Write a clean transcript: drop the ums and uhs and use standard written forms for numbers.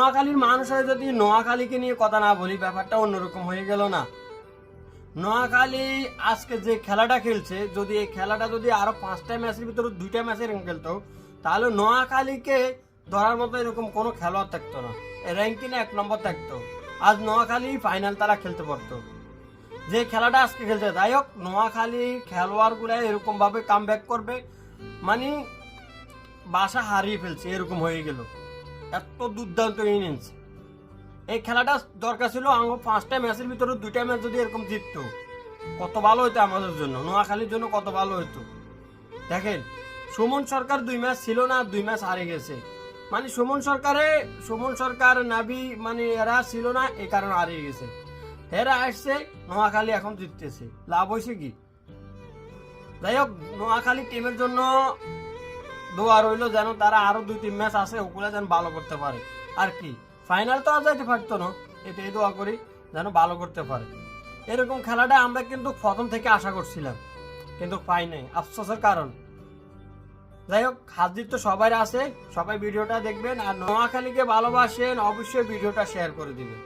নোয়াখালীর মানুষ হয়ে যদি নোয়াখালীকে নিয়ে কথা না বলি, ব্যাপারটা অন্যরকম হয়ে গেল না? নোয়াখালী আজকে যে খেলাটা খেলছে, যদি এই খেলাটা যদি আরো 5টা ম্যাচের ভিতরে 2টা ম্যাচে এরকম খেলতো, তাহলে নোয়াখালীকে ধরার মতো এরকম কোনো খেলোয়াড় থাকতো না, র্যাঙ্কিংয়ে 1 নম্বর থাকতো। আজ নোয়াখালী ফাইনাল তারা খেলতে পারতো। যে খেলাটা আজকে খেলছে, যাই হোক, নোয়াখালী খেলোয়াড়গুলো এরকম ভাবে কাম ব্যাক করবে, মানে বাসা হারিয়ে ফেলছে এরকম হয়ে গেল। এত দুর্দান্ত ইনিংস। এই খেলাটা দরকার ছিল আমার 5টা ম্যাচের ভিতরে 2টা ম্যাচ যদি এরকম জিততো, কত ভালো হতো আমাদের জন্য, নোয়াখালীর জন্য কত ভালো হতো। দেখেন, সুমন সরকার 2 ম্যাচ ছিল না, 2 ম্যাচ হারে গেছে। মানে সুমন সরকার নাবি মানে এরা ছিল না, এই কারণে হারিয়ে গেছে। এরা আসছে, নোয়াখালী এখন জিততেছে, লাভ হয়েছে কি? যাই হোক, নোয়াখালী টিমের জন্য দোয়া রইলো, যেন তারা আরো 2-3 ম্যাচ আছে, ওগুলো যেন ভালো করতে পারে। আর কি, ফাইনাল তো আর যাইতে পারতো না, এটাই দোয়া করি যেন ভালো করতে পারে। এরকম খেলাটা আমরা কিন্তু প্রথম থেকে আশা করছিলাম, কিন্তু পাই নাই, আফসোসের কারণ। যাই হোক, হাজির তো সবাই আছে, সবাই ভিডিওটা দেখবেন, আর নোয়াখালীকে ভালোবাসেন, অবশ্যই ভিডিওটা শেয়ার করে দিবেন।